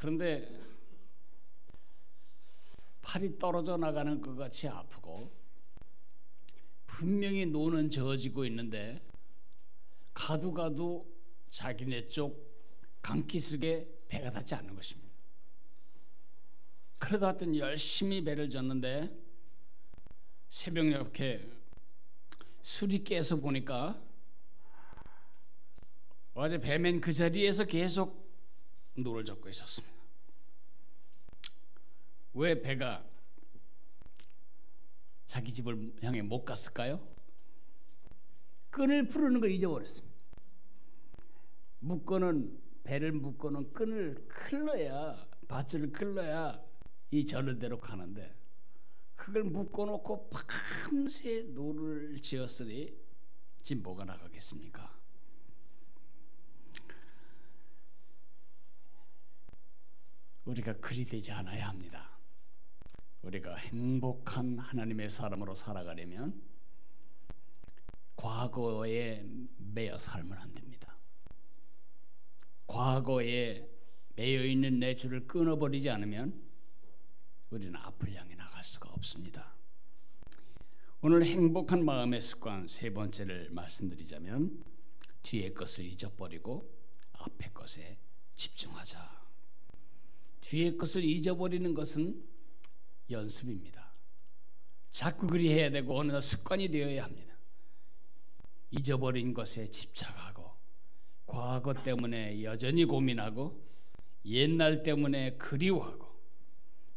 그런데 팔이 떨어져 나가는 것 같이 아프고 분명히 노는 저어지고 있는데 가도 자기네 쪽 강기슭에 배가 닿지 않는 것입니다. 그러다 하여튼 열심히 배를 젓는데 새벽녘에 술이 깨서 보니까 어제 배맨 그 자리에서 계속 노를 젓고 있었습니다. 왜 배가 자기 집을 향해 못 갔을까요? 끈을 풀는 걸 잊어버렸습니다. 배를 묶어놓은 끈을 클러야, 밧줄을 클러야 이 저런 대로 가는데 그걸 묶어놓고 밤새 노를 지었으니 지금 뭐가 나가겠습니까? 우리가 그리 되지 않아야 합니다. 우리가 행복한 하나님의 사람으로 살아가려면 과거에 매여 살면 안 됩니다. 과거에 매여 있는 내 줄을 끊어버리지 않으면 우리는 앞을 향해 나갈 수가 없습니다. 오늘 행복한 마음의 습관 세 번째를 말씀드리자면 뒤의 것을 잊어버리고 앞의 것에 집중하자. 뒤의 것을 잊어버리는 것은 연습입니다. 자꾸 그리 해야 되고 어느 날 습관이 되어야 합니다. 잊어버린 것에 집착하고 과거 때문에 여전히 고민하고 옛날 때문에 그리워하고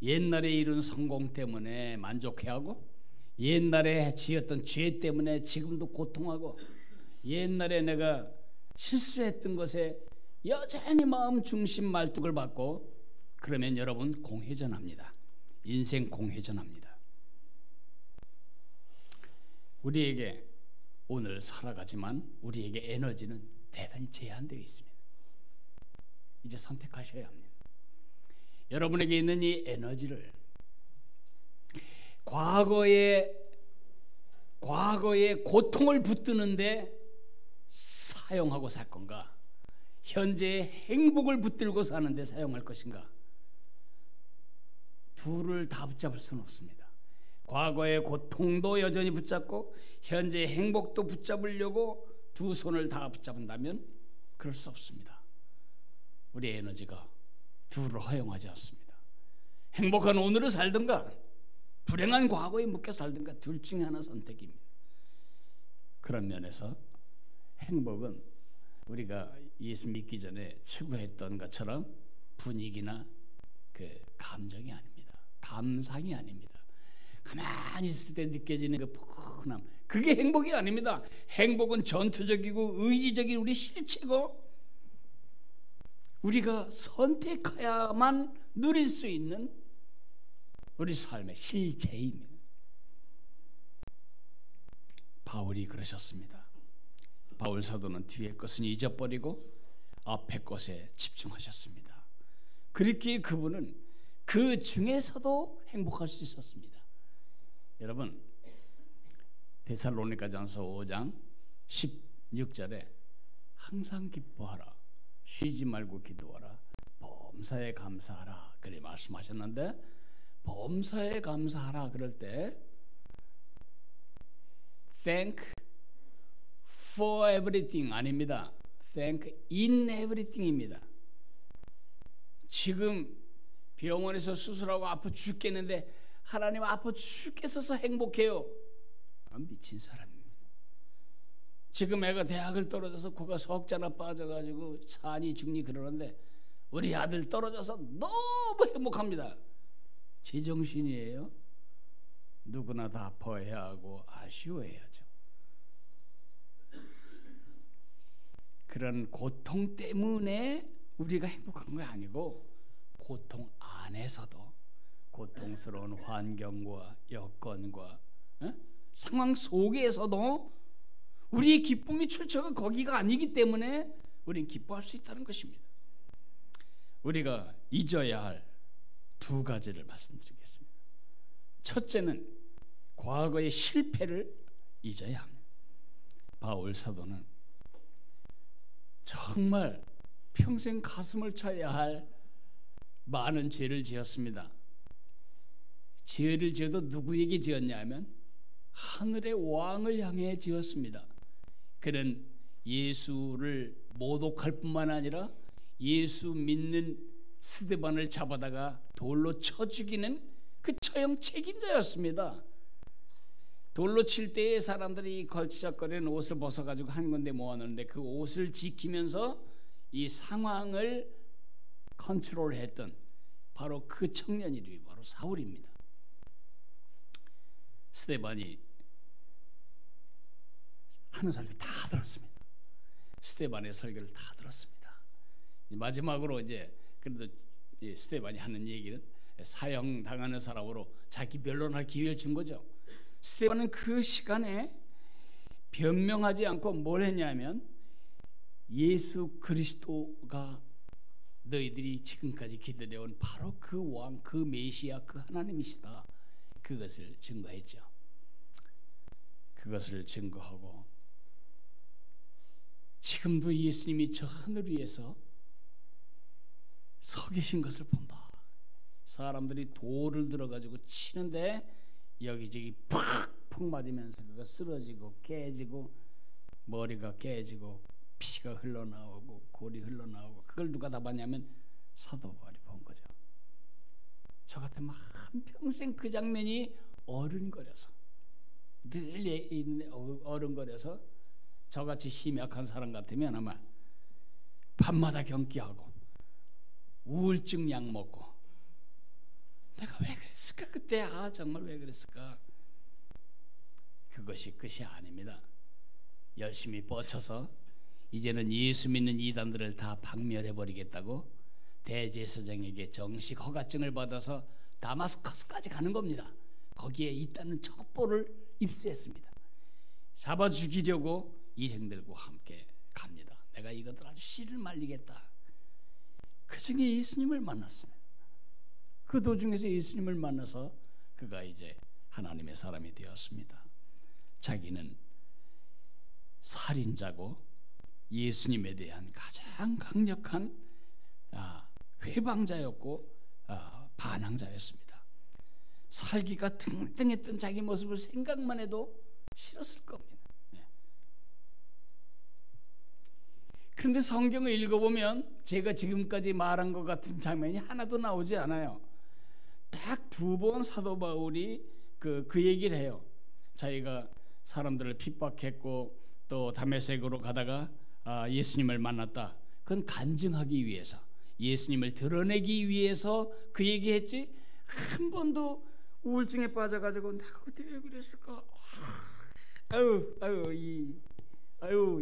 옛날에 이룬 성공 때문에 만족해하고 옛날에 지었던 죄 때문에 지금도 고통하고 옛날에 내가 실수했던 것에 여전히 마음 중심 말뚝을 받고 그러면 여러분 공회전합니다. 인생 공회전합니다. 우리에게 오늘 살아가지만 우리에게 에너지는 대단히 제한되어 있습니다. 이제 선택하셔야 합니다. 여러분에게 있는 이 에너지를 과거의 고통을 붙드는데 사용하고 살 건가? 현재의 행복을 붙들고 사는데 사용할 것인가? 둘을 다 붙잡을 수는 없습니다. 과거의 고통도 여전히 붙잡고 현재의 행복도 붙잡으려고 두 손을 다 붙잡는다면 그럴 수 없습니다. 우리의 에너지가 둘을 허용하지 않습니다. 행복한 오늘을 살든가 불행한 과거에 묶여 살든가 둘 중에 하나 선택입니다. 그런 면에서 행복은 우리가 예수 믿기 전에 추구했던 것처럼 분위기나 그 감정이 아닙니다. 감상이 아닙니다. 가만히 있을 때 느껴지는 그 푸근함, 그게 행복이 아닙니다. 행복은 전투적이고 의지적인 우리 실체고 우리가 선택해야만 누릴 수 있는 우리 삶의 실체입니다. 바울이 그러셨습니다. 바울 사도는 뒤의 것은 잊어버리고 앞의 것에 집중하셨습니다. 그렇기에 그분은 그 중에서도 행복할 수 있었습니다. 여러분, 데살로니가전서 5장 16절에 항상 기뻐하라, 쉬지 말고 기도하라, 범사에 감사하라 그렇게 말씀하셨는데, 범사에 감사하라 그럴 때 thank for everything 아닙니다. thank in everything입니다. 지금 병원에서 수술하고 아파 죽겠는데 하나님 아파 죽겠어서 행복해요. 미친 사람입니다. 지금 애가 대학을 떨어져서 코가 석자나 빠져가지고 산이 죽니 그러는데 우리 아들 떨어져서 너무 행복합니다. 제정신이에요? 누구나 다 아파해야 하고 아쉬워해야죠. 그런 고통 때문에 우리가 행복한 게 아니고 고통 안에서도 고통스러운 환경과 여건과 상황 속에서도 우리의 기쁨이 출처가 거기가 아니기 때문에 우리는 기뻐할 수 있다는 것입니다. 우리가 잊어야 할 두 가지를 말씀드리겠습니다. 첫째는 과거의 실패를 잊어야 합니다. 바울 사도는 정말 평생 가슴을 쳐야 할 많은 죄를 지었습니다. 죄를 지어도 누구에게 지었냐면 하늘의 왕을 향해 지었습니다. 그는 예수를 모독할 뿐만 아니라 예수 믿는 스데반을 잡아다가 돌로 쳐 죽이는 그 처형 책임자였습니다. 돌로 칠 때에 사람들이 걸치적거리는 옷을 벗어가지고 한 군데 모아놓는데 그 옷을 지키면서 이 상황을 컨트롤했던 바로 그 청년 이름이 바로 사울입니다. 스데반이 하는 설교 다 들었습니다. 스데반의 설교를 다 들었습니다. 마지막으로 이제 그래도 스데반이 하는 얘기는 사형 당하는 사람으로 자기 변론할 기회를 준 거죠. 스데반은 그 시간에 변명하지 않고 뭘 했냐면 예수 그리스도가 너희들이 지금까지 기다려온 바로 그 왕, 그 메시아, 그 하나님이시다. 그것을 증거했죠. 그것을 증거하고 지금도 예수님이 저 하늘 위에서 서 계신 것을 본다. 사람들이 돌을 들어가지고 치는데 여기저기 팍팍 맞으면서 그가 쓰러지고 깨지고 머리가 깨지고 피가 흘러나오고 골이 흘러나오고 그걸 누가 다 봤냐면 사도 바울이 본 거죠. 저 같으면 한평생 그 장면이 어른거려서 늘 어른거려서 저같이 심약한 사람 같으면 아마 밤마다 경기하고 우울증 약 먹고 내가 왜 그랬을까 그때 정말 왜 그랬을까. 그것이 끝이 아닙니다. 열심히 뻗쳐서 이제는 예수 믿는 이단들을 다 박멸해버리겠다고 대제사장에게 정식 허가증을 받아서 다마스커스까지 가는 겁니다. 거기에 있다는 첩보를 입수했습니다. 잡아 죽이려고 일행들과 함께 갑니다. 내가 이것들 아주 씨를 말리겠다. 그 중에 예수님을 만났습니다. 그 도중에서 예수님을 만나서 그가 이제 하나님의 사람이 되었습니다. 자기는 살인자고 예수님에 대한 가장 강력한 회방자였고 반항자였습니다. 살기가 등등했던 자기 모습을 생각만 해도 싫었을 겁니다. 그런데 성경을 읽어보면 제가 지금까지 말한 것 같은 장면이 하나도 나오지 않아요. 딱 2번 사도 바울이 그 얘기를 해요. 자기가 사람들을 핍박했고 또 다메섹으로 가다가 예수님을 만났다. 그건 간증하기 위해서, 예수님을 드러내기 위해서 그 얘기했지 한 번도 우울증에 빠져가지고 내가 그때 왜 그랬을까?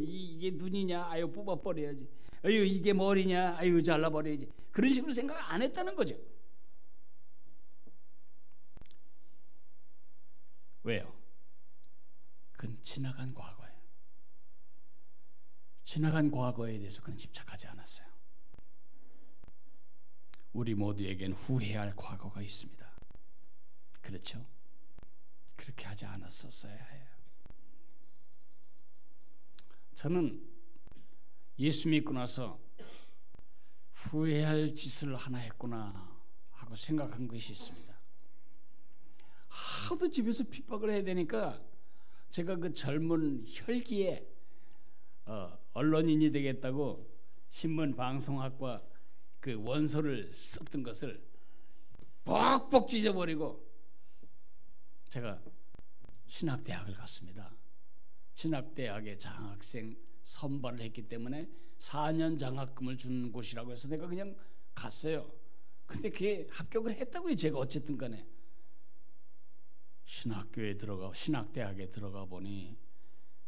이게 눈이냐? 아유 뽑아버려야지. 아유 이게 머리냐? 아유 잘라버려야지. 그런 식으로 생각 안 했다는 거죠. 왜요? 그건 지나간 과거예요. 지나간 과거에 대해서 그는 집착하지 않았어요. 우리 모두에겐 후회할 과거가 있습니다. 그렇죠? 그렇게 하지 않았었어야 해요. 저는 예수 믿고 나서 후회할 짓을 하나 했구나 하고 생각한 것이 있습니다. 하도 집에서 핍박을 해야 되니까 제가 그 젊은 혈기에 언론인이 되겠다고 신문 방송학과 그 원서를 썼던 것을 뻑뻑 찢어버리고 제가 신학대학을 갔습니다. 신학대학에 장학생 선발을 했기 때문에 4년 장학금을 주는 곳이라고 해서 내가 그냥 갔어요. 근데 그게 합격을 했다고요. 제가 어쨌든 간에 신학대학에 들어가 보니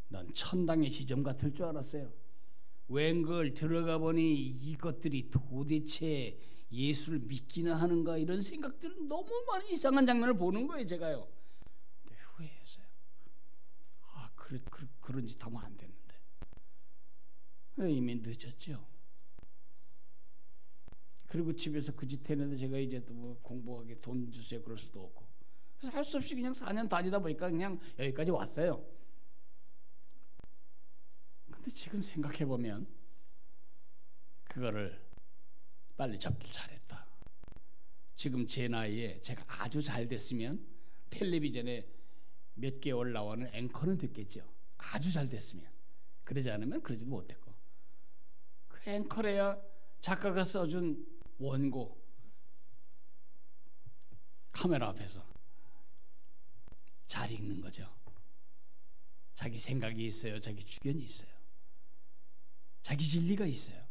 난 천당의 지점 같을 줄 알았어요. 웬걸 들어가 보니 이것들이 도대체 예수를 믿기나 하는가 이런 생각들은 너무 많은 이상한 장면을 보는 거예요. 제가요. 근데 후회했어요. 그런 짓 하면 안 됐는데 이미 늦었죠. 그리고 집에서 그 짓 했는데 제가 이제 또 뭐 공부하게 돈 주세요 그럴 수도 없고 그래서 할 수 없이 그냥 4년 다니다 보니까 그냥 여기까지 왔어요. 근데 지금 생각해 보면 그거를 빨리 접길 잘했다. 지금 제 나이에 제가 아주 잘 됐으면 텔레비전에 몇 개월 나오는 앵커는 됐겠죠. 아주 잘 됐으면. 그러지 않으면 그러지도 못했고, 그 앵커래야 작가가 써준 원고 카메라 앞에서 잘 읽는 거죠. 자기 생각이 있어요. 자기 주견이 있어요. 자기 진리가 있어요.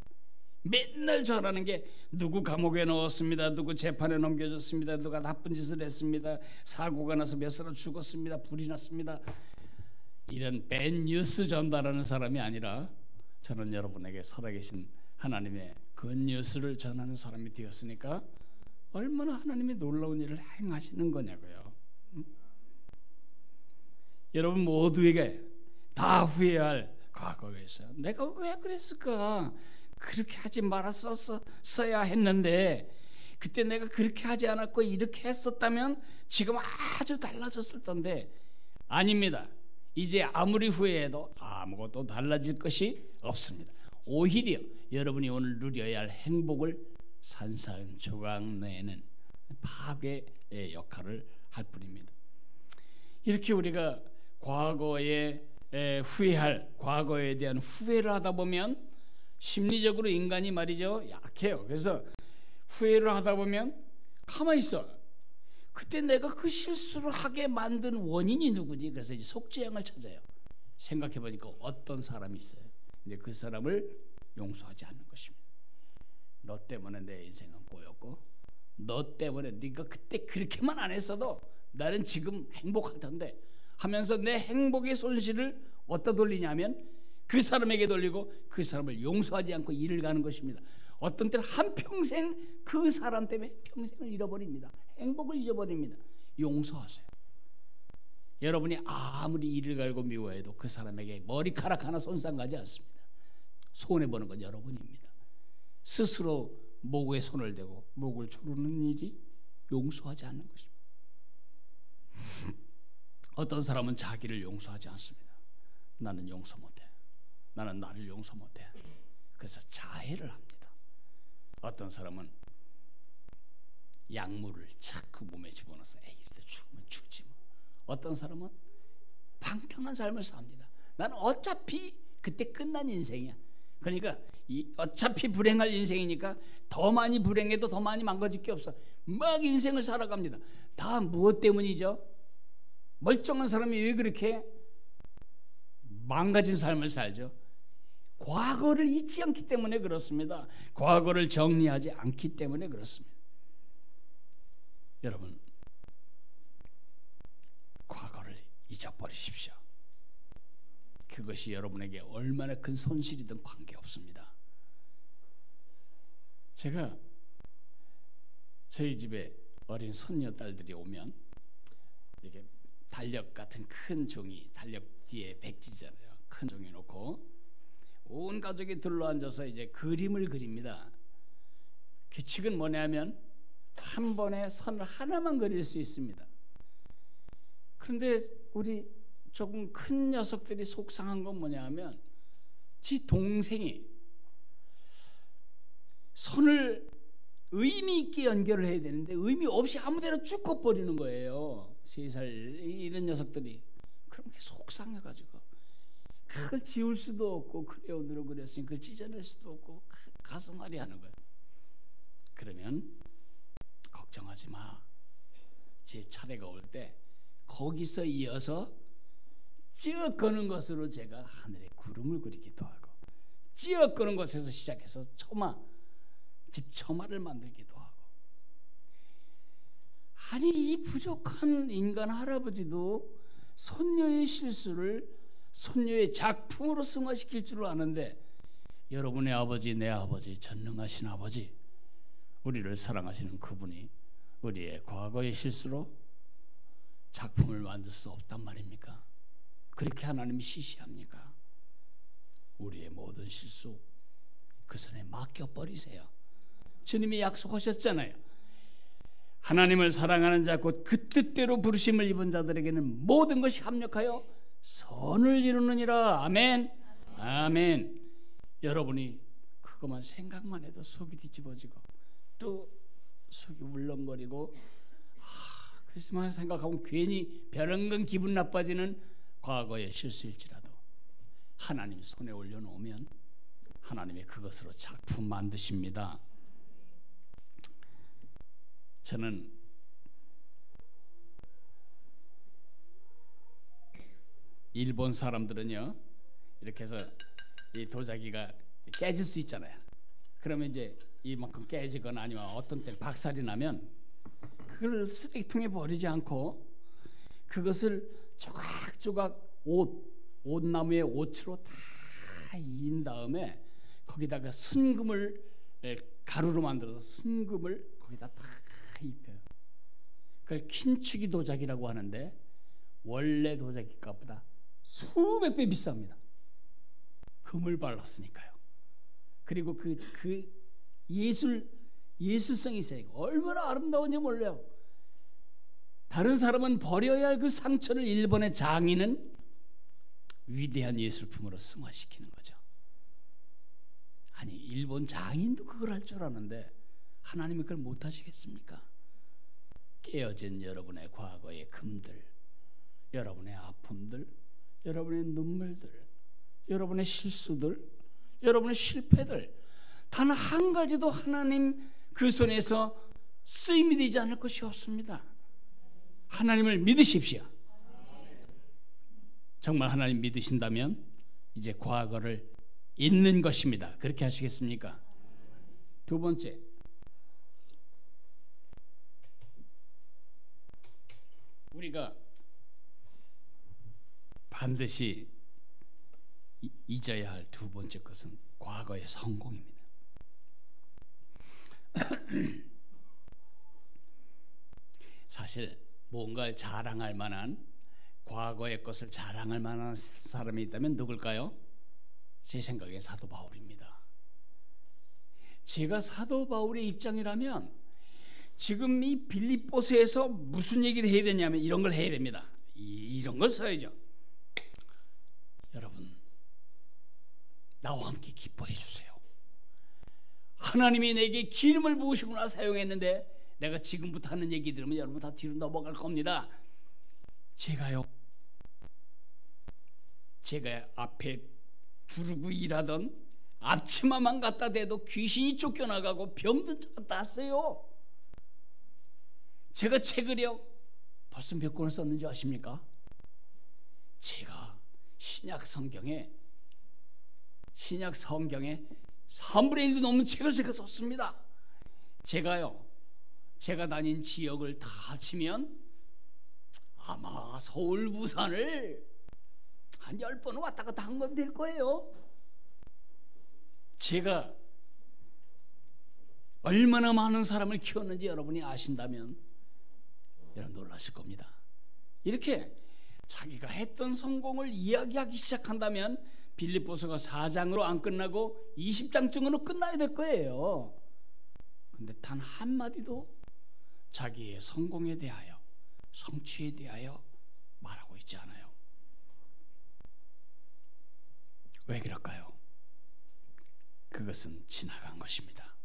맨날 전하는 게 누구 감옥에 넣었습니다, 누구 재판에 넘겨졌습니다, 누가 나쁜 짓을 했습니다, 사고가 나서 몇 사람 죽었습니다, 불이 났습니다. 이런 밴 뉴스 전달하는 사람이 아니라 저는 여러분에게 살아계신 하나님의 그 뉴스를 전하는 사람이 되었으니까 얼마나 하나님이 놀라운 일을 행하시는 거냐고요. 여러분 모두에게 다 후회할 과거가 있어요. 내가 왜 그랬을까? 그렇게 하지 말았어야 했는데, 그때 내가 그렇게 하지 않았고 이렇게 했었다면 지금 아주 달라졌을 텐데. 아닙니다. 이제 아무리 후회해도 아무것도 달라질 것이 없습니다. 오히려 여러분이 오늘 누려야 할 행복을 산산 조각 내는 파괴의 역할을 할 뿐입니다. 이렇게 우리가 과거에 후회할, 과거에 대한 후회를 하다 보면 심리적으로 인간이 말이죠, 약해요. 그래서 후회를 하다 보면 가만히 있어. 그때 내가 그 실수를 하게 만든 원인이 누구지? 그래서 이제 속죄양을 찾아요. 생각해 보니까 어떤 사람이 있어요. 이제 그 사람을 용서하지 않는 것입니다. 너 때문에 내 인생은 꼬였고, 너 때문에 네가 그때 그렇게만 안 했어도 나는 지금 행복할 텐데 하면서 내 행복의 손실을 어디다 돌리냐면 그 사람에게 돌리고 그 사람을 용서하지 않고 일을 가는 것입니다. 어떤 때는 한평생 그 사람 때문에 평생을 잃어버립니다. 행복을 잊어버립니다. 용서하세요. 여러분이 아무리 이를 갈고 미워해도 그 사람에게 머리카락 하나 손상가지 않습니다. 손해보는 건 여러분입니다. 스스로 목에 손을 대고 목을 조르는 일이 용서하지 않는 것입니다. 어떤 사람은 자기를 용서하지 않습니다. 나는 용서 못해. 나는 나를 용서 못해. 그래서 자해를 합니다. 어떤 사람은 약물을 자꾸 몸에 집어넣어서 에이 이러다 죽으면 죽지 뭐. 어떤 사람은 방탕한 삶을 삽니다. 나는 어차피 그때 끝난 인생이야. 그러니까 어차피 불행할 인생이니까 더 많이 불행해도 더 많이 망가질 게 없어. 막 인생을 살아갑니다. 다 무엇 때문이죠? 멀쩡한 사람이 왜 그렇게 망가진 삶을 살죠? 과거를 잊지 않기 때문에 그렇습니다. 과거를 정리하지 않기 때문에 그렇습니다. 여러분, 과거를 잊어버리십시오. 그것이 여러분에게 얼마나 큰 손실이든 관계없습니다. 제가 저희 집에 어린 손녀딸들이 오면 이렇게 달력 같은 큰 종이, 달력 뒤에 백지잖아요. 큰 종이 놓고 온 가족이 둘러앉아서 이제 그림을 그립니다. 규칙은 뭐냐면 한 번에 선을 하나만 그릴 수 있습니다. 그런데 우리 조금 큰 녀석들이 속상한 건 뭐냐면 지 동생이 선을 의미 있게 연결을 해야 되는데 의미 없이 아무데나 쭉 걷버리는 거예요. 3살 이런 녀석들이. 그럼 속상해가지고 그걸 지울 수도 없고 크레용으로 그렸으니 그걸 찢어낼 수도 없고 가슴앓이 하는 거예요. 그러면 걱정하지 마. 제 차례가 올 때 거기서 이어서 찌어 거는 것으로 제가 하늘에 구름을 그리기도 하고 찌어 거는 것에서 시작해서 처마, 집 처마를 만들기도 하고. 아니 이 부족한 인간 할아버지도 손녀의 실수를 손녀의 작품으로 승화시킬 줄 아는데, 여러분의 아버지, 내 아버지, 전능하신 아버지, 우리를 사랑하시는 그분이 우리의 과거의 실수로 작품을 만들 수 없단 말입니까? 그렇게 하나님이 시시합니까? 우리의 모든 실수 그 손에 맡겨버리세요. 주님이 약속하셨잖아요. 하나님을 사랑하는 자 곧 그 뜻대로 부르심을 입은 자들에게는 모든 것이 합력하여 선을 이루느니라. 아멘. 아멘. 여러분이 그것만 생각만 해도 속이 뒤집어지고 또 속이 울렁거리고 크리스마스 생각하면 괜히 별은근 기분 나빠지는 과거의 실수일지라도 하나님 손에 올려놓으면 하나님이 그것으로 작품 만드십니다. 저는 일본 사람들은요, 이렇게 해서 이 도자기가 깨질 수 있잖아요. 그러면 이제 이만큼 깨지거나 아니면 어떤 때 박살이 나면 그걸 쓰레기통에 버리지 않고 그것을 조각조각 옷나무의 옷으로 다 이은 다음에 거기다가 순금을 가루로 만들어서 순금을 거기다 다 입혀요. 그걸 킨추기 도자기라고 하는데 원래 도자기 값보다 수백 배 비쌉니다. 금을 발랐으니까요. 그리고 그 예술성이 있어요. 얼마나 아름다운지 몰라요. 다른 사람은 버려야 할 그 상처를 일본의 장인은 위대한 예술품으로 승화시키는 거죠. 아니, 일본 장인도 그걸 할 줄 아는데 하나님이 그걸 못 하시겠습니까? 깨어진 여러분의 과거의 금들, 여러분의 아픔들, 여러분의 눈물들, 여러분의 실수들, 여러분의 실패들, 단 한 가지도 하나님 그 손에서 쓰임이 되지 않을 것이 없습니다. 하나님을 믿으십시오. 정말 하나님 믿으신다면 이제 과거를 잊는 것입니다. 그렇게 하시겠습니까? 두 번째, 우리가 반드시 잊어야 할 두 번째 것은 과거의 성공입니다. 사실 뭔가를 자랑할 만한, 과거의 것을 자랑할 만한 사람이 있다면 누굴까요? 제 생각에 사도 바울입니다. 제가 사도 바울의 입장이라면 지금 이 빌립보서에서 무슨 얘기를 해야 되냐면 이런 걸 해야 됩니다. 이런 걸 써야죠. 여러분, 나와 함께 기뻐해 주세요. 하나님이 내게 기름을 부으시구나 사용했는데 내가 지금부터 하는 얘기 들으면 여러분 다 뒤로 넘어갈 겁니다. 제가 앞에 두르고 일하던 앞치마만 갖다 대도 귀신이 쫓겨나가고 병든 자가 났어요. 제가 책을요 벌써 몇 권을 썼는지 아십니까? 제가 신약 성경에 3분의 1도 넘는 책을 제가 썼습니다. 제가 다닌 지역을 다 합치면 아마 서울, 부산을 한 10번은 왔다 갔다 한 건 될 거예요. 제가 얼마나 많은 사람을 키웠는지 여러분이 아신다면 여러분 놀라실 겁니다. 이렇게 자기가 했던 성공을 이야기하기 시작한다면 빌립보서가 4장으로 안 끝나고 20장쯤으로 끝나야 될 거예요. 근데 단 한마디도 자기의 성공에 대하여, 성취에 대하여 말하고 있지 않아요. 왜 그럴까요? 그것은 지나간 것입니다.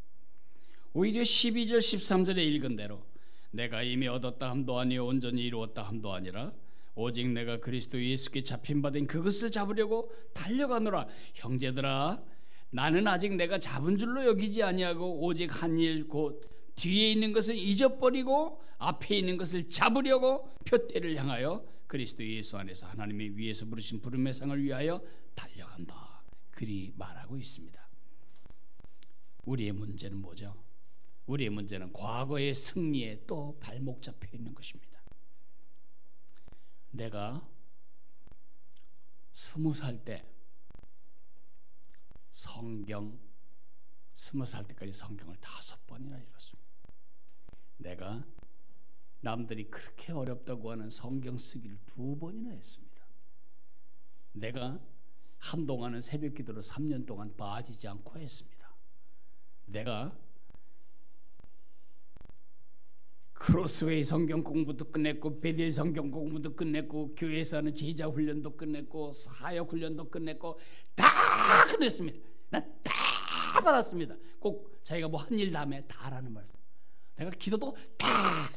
오히려 12절 13절에 읽은 대로 내가 이미 얻었다 함도 아니요 온전히 이루었다 함도 아니라 오직 내가 그리스도 예수께 잡힌 바 된 그것을 잡으려고 달려가노라. 형제들아, 나는 아직 내가 잡은 줄로 여기지 아니하고 오직 한 일 곧 뒤에 있는 것을 잊어버리고 앞에 있는 것을 잡으려고 표대를 향하여 그리스도 예수 안에서 하나님의 위에서 부르신 부름의 상을 위하여 달려간다. 그리 말하고 있습니다. 우리의 문제는 뭐죠? 우리의 문제는 과거의 승리에 또 발목 잡혀 있는 것입니다. 내가 20살 때 20살 때까지 성경을 5번이나 읽었습니다. 내가 남들이 그렇게 어렵다고 하는 성경 쓰기를 2번이나 했습니다. 내가 한동안은 새벽 기도를 3년 동안 빠지지 않고 했습니다. 내가 크로스웨이 성경 공부도 끝냈고 베델 성경 공부도 끝냈고 교회에서 하는 제자 훈련도 끝냈고 사역 훈련도 끝냈고 다 끝냈습니다. 난 다 받았습니다. 꼭 자기가 뭐 한 일 다음에 다 하라는 말씀. 내가 기도도 다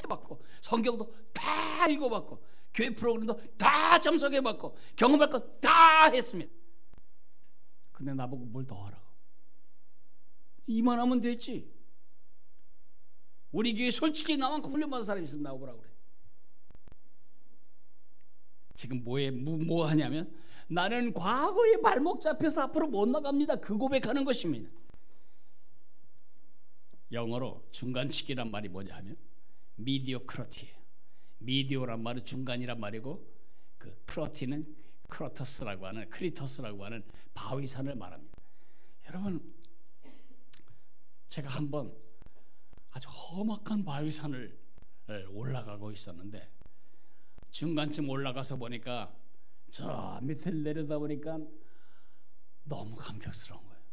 해봤고 성경도 다 읽어봤고 교회 프로그램도 다 참석해봤고 경험할 것 다 했습니다. 근데 나보고 뭘 더 하라고? 이만하면 됐지. 우리 교회 솔직히 나만큼 훈련받은 사람이 있으면 나오라고 그래. 지금 뭐 하냐면 나는 과거에 발목 잡혀서 앞으로 못 나갑니다. 그 고백하는 것입니다. 영어로 중간치기란 말이 뭐냐 하면 미디오크러티예요. 미디오란 말은 중간이란 말이고 그 크러티는 크러터스라고 하는 크리터스라고 하는 바위산을 말합니다. 여러분, 제가 한번 아주 험악한 바위산을 올라가고 있었는데 중간쯤 올라가서 보니까 저 밑을 내려다 보니까 너무 감격스러운 거예요.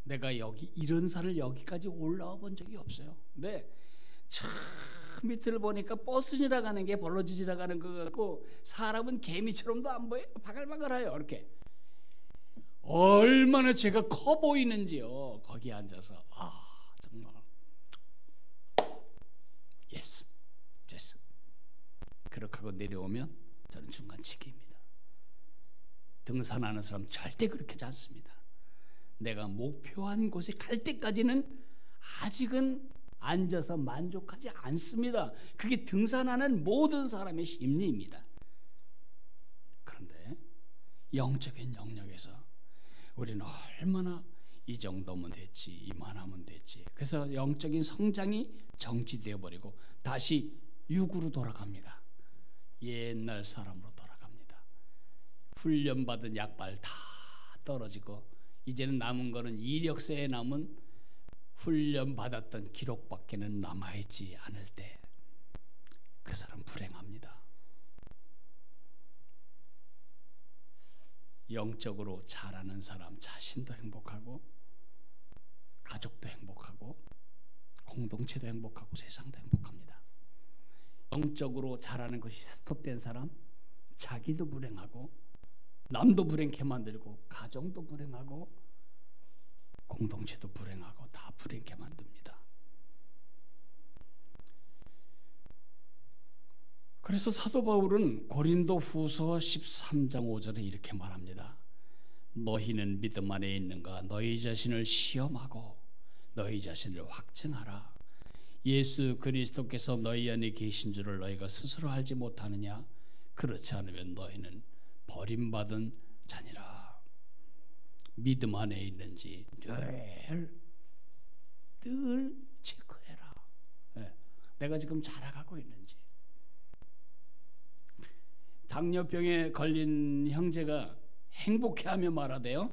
내가 이런 산을 여기까지 올라와 본 적이 없어요. 근데 저 밑을 보니까 버스 지나가는 게 벌러지 지나가는 것 같고 사람은 개미처럼도 안 보여요. 바글바글해요. 이렇게 얼마나 제가 커 보이는지요. 거기 앉아서 정말 예스 됐어. 그렇게 하고 내려오면 저는 중간치기입니다. 등산하는 사람 절대 그렇게 하지 않습니다. 내가 목표한 곳에 갈 때까지는 아직은 앉아서 만족하지 않습니다. 그게 등산하는 모든 사람의 심리입니다. 그런데 영적인 영역에서 우리는 얼마나 이 정도면 됐지, 이만하면 됐지. 그래서 영적인 성장이 정지되어 버리고 다시 육으로 돌아갑니다. 옛날 사람으로 돌아갑니다. 훈련받은 약발 다 떨어지고 이제는 남은 거는 이력서에 남은 훈련받았던 기록밖에는 남아있지 않을 때 그 사람 불행합니다. 영적으로 자라는 사람 자신도 행복하고 가족도 행복하고 공동체도 행복하고 세상도 행복합니다. 영적으로 자라는 것이 스톱된 사람 자기도 불행하고 남도 불행케 만들고 가정도 불행하고 공동체도 불행하고 다 불행케 만듭니다. 그래서 사도 바울은 고린도 후서 13장 5절에 이렇게 말합니다. 너희는 믿음 안에 있는가? 너희 자신을 시험하고 너희 자신을 확증하라. 예수 그리스도께서 너희 안에 계신 줄을 너희가 스스로 알지 못하느냐? 그렇지 않으면 너희는 버림받은 자니라. 믿음 안에 있는지 늘 체크해라. 내가 지금 자라가고 있는지. 당뇨병에 걸린 형제가 행복해하며 말하대요.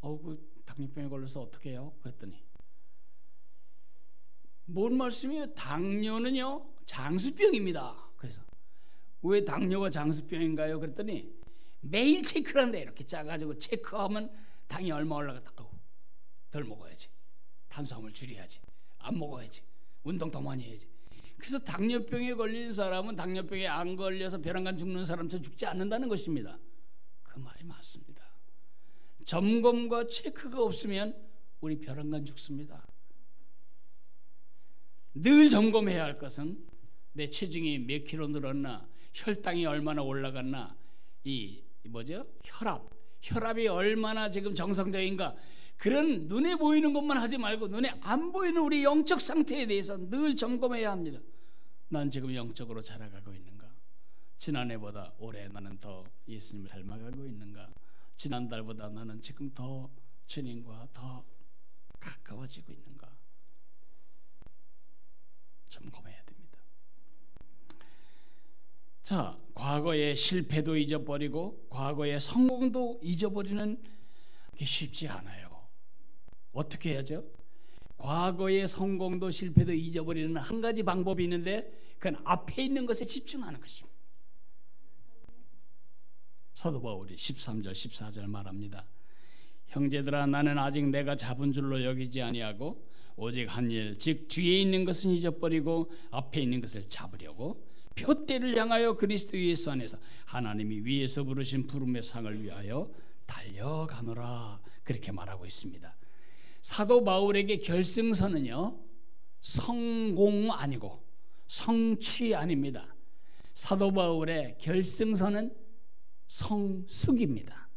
그 당뇨병에 걸려서 어떻게 해요? 그랬더니 뭔 말씀이에요? 당뇨는요 장수병입니다. 그래서 왜 당뇨가 장수병인가요? 그랬더니 매일 체크를 한대. 이렇게 짜가지고 체크하면 당이 얼마 올라갔다. 덜 먹어야지. 탄수화물 줄여야지. 안 먹어야지. 운동 더 많이 해야지. 그래서 당뇨병에 걸린 사람은 당뇨병에 안 걸려서 벼랑간 죽는 사람처럼 죽지 않는다는 것입니다. 그 말이 맞습니다. 점검과 체크가 없으면 우리 벼랑간 죽습니다. 늘 점검해야 할 것은 내 체중이 몇 킬로 늘었나, 혈당이 얼마나 올라갔나, 혈압이 얼마나 지금 정상적인가. 그런 눈에 보이는 것만 하지 말고 눈에 안 보이는 우리 영적 상태에 대해서 늘 점검해야 합니다. 난 지금 영적으로 자라가고 있는가? 지난해보다 올해 나는 더 예수님을 닮아가고 있는가? 지난달보다 나는 지금 더 주님과 더 가까워지고 있는가? 점검해야 됩니다. 자, 과거의 실패도 잊어버리고 과거의 성공도 잊어버리는 게 쉽지 않아요. 어떻게 해야죠? 과거의 성공도 실패도 잊어버리는 한 가지 방법이 있는데 그건 앞에 있는 것에 집중하는 것입니다. 사도 바울이 13절 14절 말합니다. 형제들아, 나는 아직 내가 잡은 줄로 여기지 아니하고 오직 한 일, 즉 뒤에 있는 것은 잊어버리고 앞에 있는 것을 잡으려고 표대를 향하여 그리스도 예수 안에서 하나님이 위에서 부르신 부름의 상을 위하여 달려가노라. 그렇게 말하고 있습니다. 사도 바울에게 결승선은요, 성공 아니고 성취 아닙니다. 사도 바울의 결승선은 성숙입니다.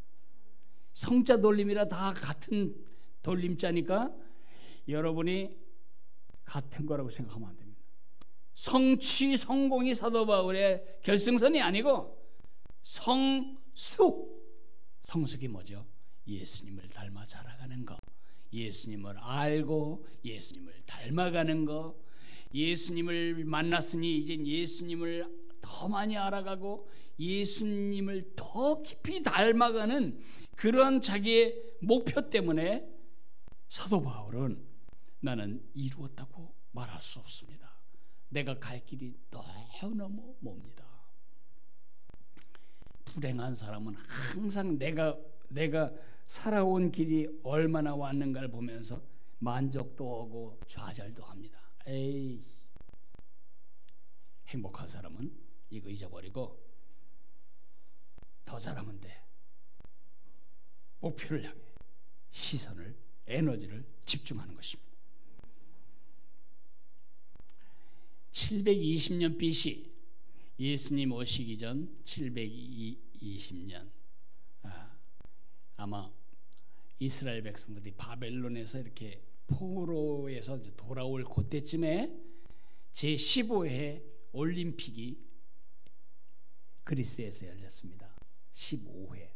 성자 돌림이라 다 같은 돌림자니까 여러분이 같은 거라고 생각하면 안 됩니다. 성취, 성공이 사도 바울의 결승선이 아니고 성숙. 성숙이 뭐죠? 예수님을 닮아 자라가는 거, 예수님을 알고 예수님을 닮아가는 거, 예수님을 만났으니 이제 예수님을 더 많이 알아가고 예수님을 더 깊이 닮아가는 그런 자기의 목표 때문에 사도 바울은 나는 이루었다고 말할 수 없습니다. 내가 갈 길이 너무너무 멉니다. 불행한 사람은 항상 내가 살아온 길이 얼마나 왔는가를 보면서 만족도 오고 좌절도 합니다. 에이, 행복한 사람은 이거 잊어버리고 더 잘하면 돼. 목표를 향해 시선을, 에너지를 집중하는 것입니다. 720년 BC, 예수님 오시기 전 720년, 아마 이스라엘 백성들이 바벨론에서 이렇게 포로에서 돌아올 그때쯤에 제15회 올림픽이 그리스에서 열렸습니다. 15회.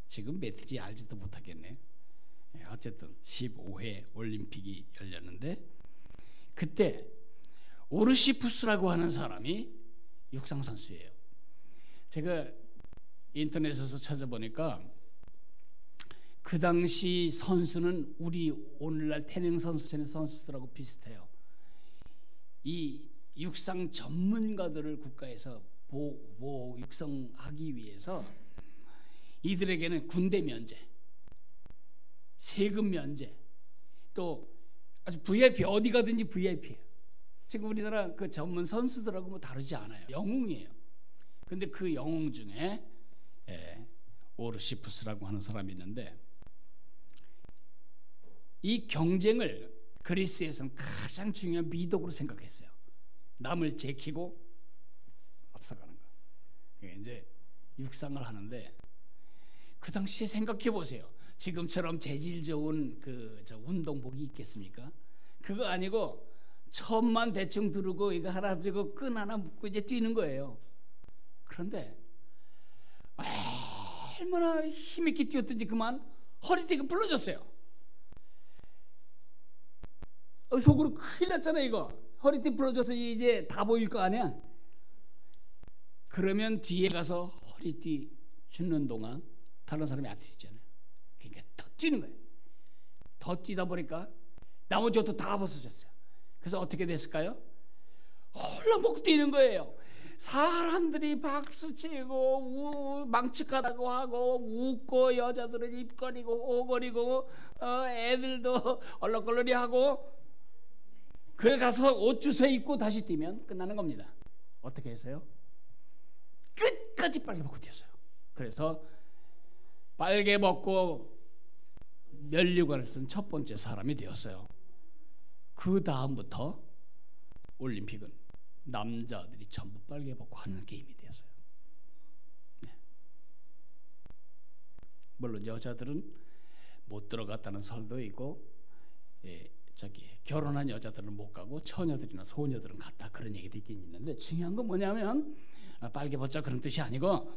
지금 몇 회인지 알지도 못하겠네. 어쨌든 15회 올림픽이 열렸는데 그때 오르시푸스라고 하는 사람이 육상 선수예요. 제가 인터넷에서 찾아보니까 그 당시 선수는 우리 오늘날 태릉 선수촌의 선수들하고 비슷해요. 이 육상 전문가들을 국가에서 육성하기 위해서 이들에게는 군대 면제, 세금 면제, 또 아주 VIP, 어디 가든지 VIP예요. 지금 우리나라 그 전문 선수들하고 뭐 다르지 않아요. 영웅이에요. 근데 그 영웅 중에 오르시푸스라고 하는 사람이 있는데 이 경쟁을 그리스에서는 가장 중요한 미덕으로 생각했어요. 남을 제키고 앞서가는 거. 이제 육상을 하는데 그 당시에 생각해 보세요. 지금처럼 재질 좋은 저 운동복이 있겠습니까? 그거 아니고 처음만 대충 두르고 이거 하나 들고 끈 하나 묶고 이제 뛰는 거예요. 그런데 얼마나 힘있게 뛰었든지 그만 허리띠가 부러졌어요. 속으로 큰일 났잖아요. 이거 허리띠 부러져서 이제 다 보일 거 아니야. 그러면 뒤에 가서 허리띠 줍는 동안 다른 사람이 앞에 뛰잖아요. 그러니까 더 뛰는 거예요. 더 뛰다 보니까 나머지 옷도 다 벗어졌어요. 그래서 어떻게 됐을까요? 홀라 먹고 뛰는 거예요. 사람들이 박수치고 망측하다고 하고 웃고 여자들은 입거리고 오거리고 애들도 얼렁걸렁이 하고 그래 가서 옷 주워 입고 다시 뛰면 끝나는 겁니다. 어떻게 했어요? 끝까지 빨개 벗고 뛰었어요. 그래서 빨개 벗고 면류관을 쓴 첫 번째 사람이 되었어요. 그 다음부터 올림픽은 남자들이 전부 빨개 벗고 하는 게임이 되었어요. 네. 물론 여자들은 못 들어갔다는 설도 있고, 결혼한 여자들은 못 가고 처녀들이나 소녀들은 갔다 그런 얘기도 있긴 있는데 중요한 건 뭐냐면 빨개 벗자 그런 뜻이 아니고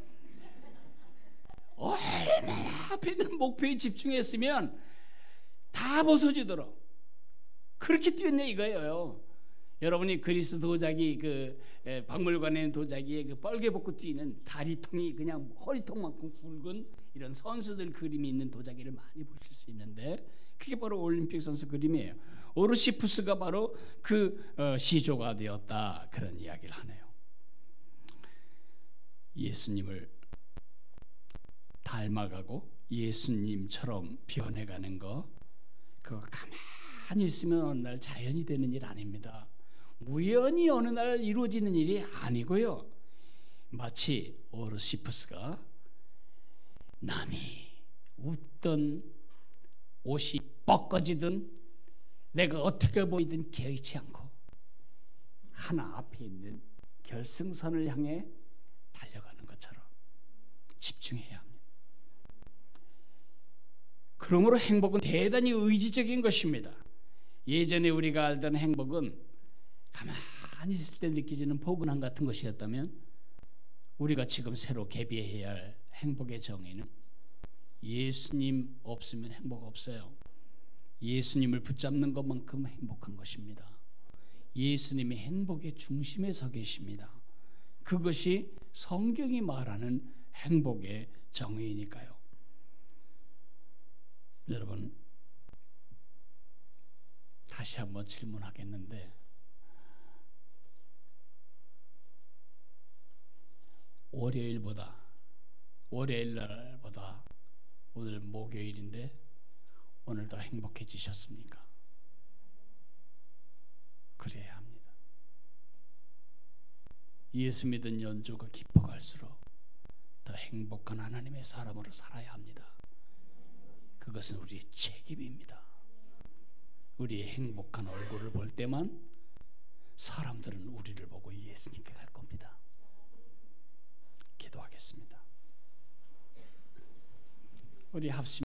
얼마나 앞에 있는 목표에 집중했으면 다 벗어지도록 그렇게 뛰었냐 이거예요. 여러분이 그리스 도자기 박물관에 있는 도자기에 그 빨개 벗고 뛰는 다리통이 그냥 허리통만큼 굵은 이런 선수들 그림이 있는 도자기를 많이 보실 수 있는데 그게 바로 올림픽 선수 그림이에요. 오르시푸스가 바로 그 시조가 되었다 그런 이야기를 하네요. 예수님을 닮아가고 예수님처럼 변해가는 거 그거 가만히 있으면 어느 날 자연이 되는 일 아닙니다. 우연히 어느 날 이루어지는 일이 아니고요. 마치 오르시푸스가 남이 웃던 옷이 뻗어지든 내가 어떻게 보이든 개의치 않고 하나 앞에 있는 결승선을 향해 달려가는 것처럼 집중해야 합니다. 그러므로 행복은 대단히 의지적인 것입니다. 예전에 우리가 알던 행복은 가만히 있을 때 느껴지는 포근함 같은 것이었다면 우리가 지금 새로 개비해야 할 행복의 정의는 예수님 없으면 행복 없어요. 예수님을 붙잡는 것만큼 행복한 것입니다. 예수님이 행복의 중심에 서 계십니다. 그것이 성경이 말하는 행복의 정의니까요. 여러분, 다시 한번 질문하겠는데, 월요일 날보다 오늘 목요일인데 오늘 더 행복해지셨습니까? 그래야 합니다. 예수 믿은 연조가 깊어갈수록 더 행복한 하나님의 사람으로 살아야 합니다. 그것은 우리의 책임입니다. 우리의 행복한 얼굴을 볼 때만 사람들은 우리를 보고 예수님께 갈 겁니다. 기도하겠습니다. 우리 합심